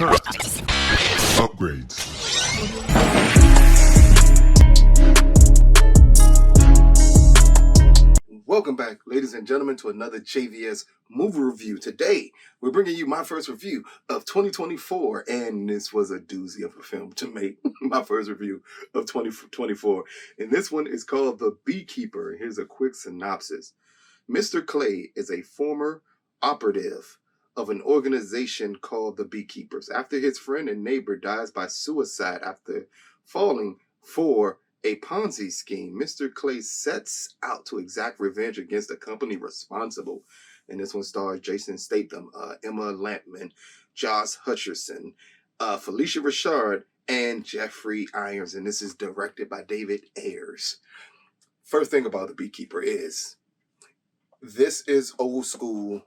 Upgrades. Welcome back, ladies and gentlemen, to another JVS movie review. Today, we're bringing you my first review of 2024, and this was a doozy of a film to make. My first review of 2024, and this one is called The Beekeeper. Here's a quick synopsis. Mr. Clay is a former operative of an organization called the Beekeepers. After his friend and neighbor dies by suicide after falling for a Ponzi scheme, Mr. Clay sets out to exact revenge against the company responsible. And this one stars Jason Statham, Raver-Lampman, Josh Hutcherson, Felicia Rashad, and Jeffrey Irons. And this is directed by David Ayer. First thing about The Beekeeper is, this is old school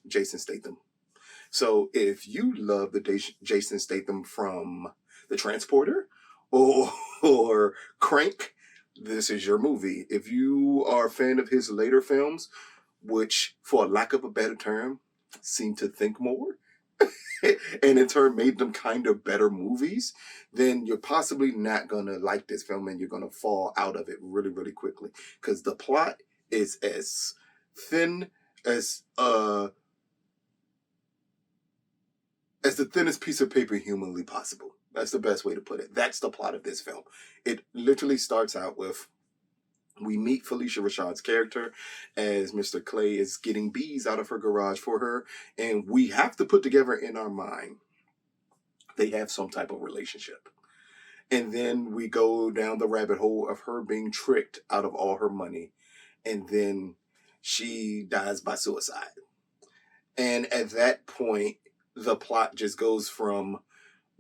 Jason Statham. So if you love the Jason Statham from The Transporter or Crank, this is your movie. If you are a fan of his later films, which, for lack of a better term, seem to think more, and in turn made them kind of better movies, then you're possibly not going to like this film and you're going to fall out of it really, really quickly. Because the plot is as thin as the thinnest piece of paper humanly possible. That's the best way to put it. That's the plot of this film. It literally starts out with, we meet Felicia Rashad's character as Mr. Clay is getting bees out of her garage for her, and we have to put together in our mind they have some type of relationship. And then we go down the rabbit hole of her being tricked out of all her money, and then she dies by suicide. And at that point, the plot just goes from,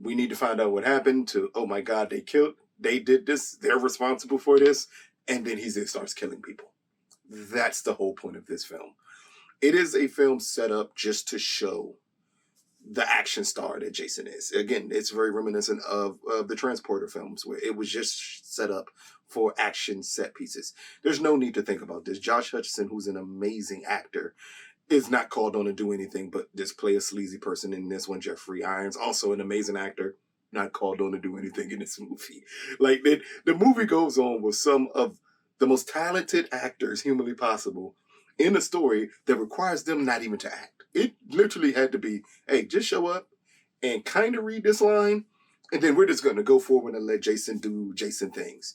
we need to find out what happened, to, oh my God, they did this, they're responsible for this, and then he just starts killing people. That's the whole point of this film. It is a film set up just to show the action star that Jason is. Again, it's very reminiscent of the Transporter films, where it was just set up for action set pieces. There's no need to think about this. Josh Hutcherson, who's an amazing actor, is not called on to do anything but just play a sleazy person in this one. Jeffrey Irons, also an amazing actor, not called on to do anything in this movie. Like, the movie goes on with some of the most talented actors humanly possible in a story that requires them not even to act. It literally had to be, hey, just show up and kind of read this line, and then we're just going to go forward and let Jason do Jason things.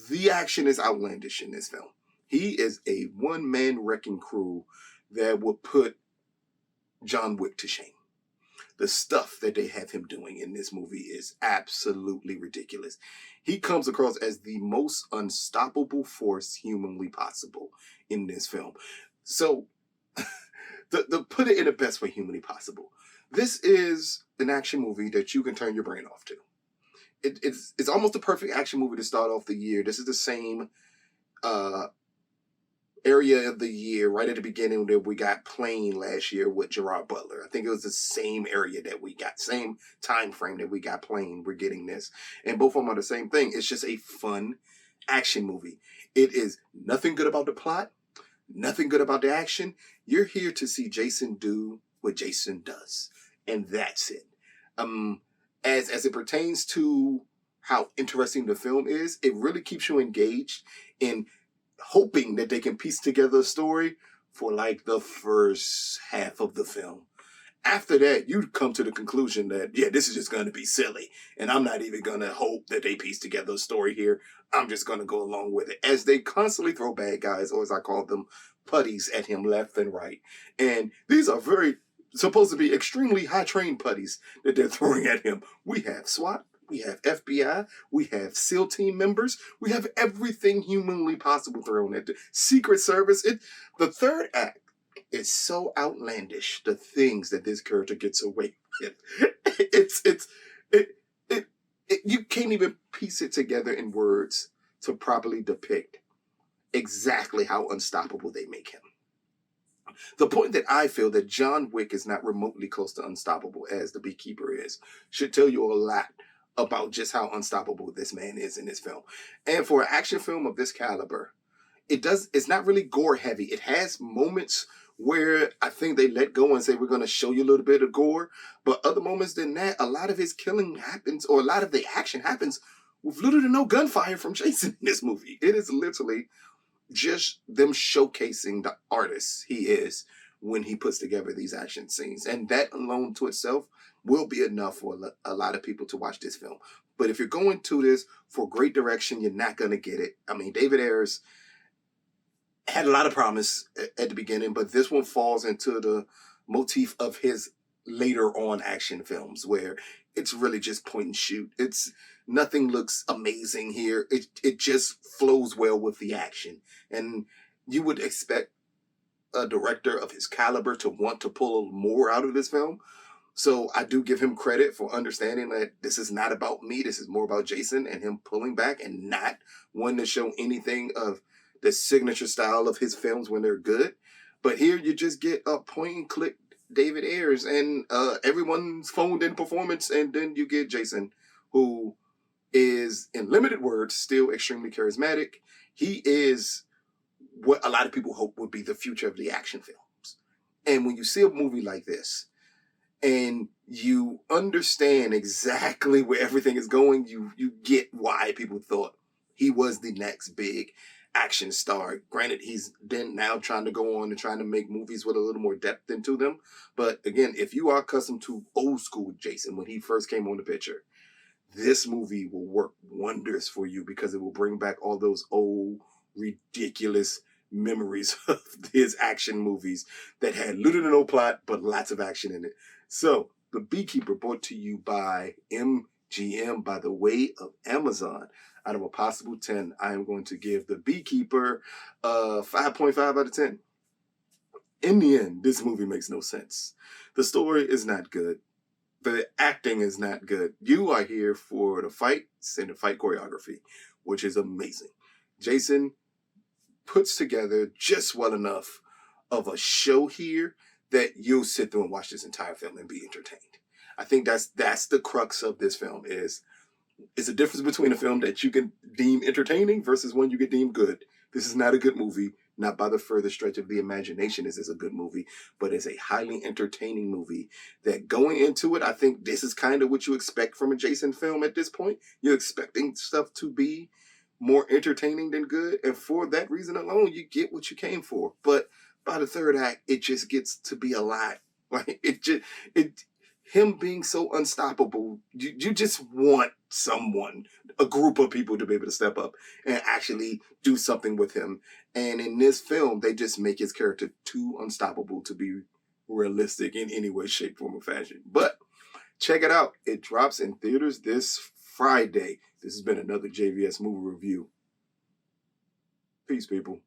The action is outlandish in this film. He is a one-man wrecking crew that would put John Wick to shame. The stuff that they have him doing in this movie is absolutely ridiculous. He comes across as the most unstoppable force humanly possible in this film. So, to put it in the best way humanly possible, this is an action movie that you can turn your brain off to. It's almost a perfect action movie to start off the year. This is the same area of the year right at the beginning that we got Plane last year with Gerard Butler. I think it was the same area that we got, same time frame that we got Plane. We're getting this, and both of them are the same thing. It's just a fun action movie. It is nothing good about the plot, nothing good about the action. You're here to see Jason do what Jason does, and that's it. As it pertains to how interesting the film is, it really keeps you engaged in hoping that they can piece together a story for like the first half of the film. After that, you come to the conclusion that, yeah, this is just going to be silly, and I'm not even going to hope that they piece together a story here. I'm just going to go along with it, as they constantly throw bad guys, or as I call them, putties, at him left and right. And these are supposed to be extremely high-trained putties that they're throwing at him. We have SWAT, we have FBI, we have SEAL team members, we have everything humanly possible thrown at the Secret Service. The third act is so outlandish, the things that this character gets away with. You can't even piece it together in words to properly depict exactly how unstoppable they make him. The point that I feel that John Wick is not remotely close to unstoppable as the Beekeeper is should tell you a lot about just how unstoppable this man is in this film. And for an action film of this caliber, it's not really gore heavy. It has moments where I think they let go and say, we're going to show you a little bit of gore. But other moments than that, a lot of his killing happens, or a lot of the action happens with little to no gunfire from Jason in this movie. It is literally just them showcasing the artist he is when he puts together these action scenes. And that alone to itself will be enough for a lot of people to watch this film. But if you're going to this for great direction, you're not going to get it. I mean, David Ayers had a lot of promise at the beginning, but this one falls into the motif of his later on action films where it's really just point and shoot. Nothing looks amazing here. It just flows well with the action. And you would expect a director of his caliber to want to pull more out of this film. So I do give him credit for understanding that this is not about me. This is more about Jason and him pulling back and not wanting to show anything of the signature style of his films when they're good. But here you just get a point and click David Ayers and everyone's phoned in performance, and then you get Jason, who is, in limited words, still extremely charismatic. He is what a lot of people hope would be the future of the action films. And when you see a movie like this, and you understand exactly where everything is going, you get why people thought he was the next big action star. Granted, he's then now trying to go on and trying to make movies with a little more depth into them. But again, if you are accustomed to old school Jason when he first came on the picture, this movie will work wonders for you because it will bring back all those old, ridiculous memories of his action movies that had little to no plot, but lots of action in it. So, The Beekeeper, brought to you by MGM by the way of Amazon. Out of a possible 10, I am going to give The Beekeeper 5.5 out of 10. In the end, this movie makes no sense. The story is not good. The acting is not good. You are here for the fights and the fight choreography, which is amazing. Jason puts together just well enough of a show here that you'll sit through and watch this entire film and be entertained. I think that's the crux of this film is a difference between a film that you can deem entertaining versus one you can deem good. This is not a good movie. Not by the further stretch of the imagination is this a good movie, but it's a highly entertaining movie that going into it, I think this is kind of what you expect from a Jason film at this point. You're expecting stuff to be more entertaining than good, and for that reason alone, you get what you came for. But by the third act, it just gets to be a lot. Like him being so unstoppable, you just want someone, a group of people to be able to step up and actually do something with him. And in this film, they just make his character too unstoppable to be realistic in any way, shape, form, or fashion. But check it out. It drops in theaters this Friday. This has been another JVS movie review. Peace, people.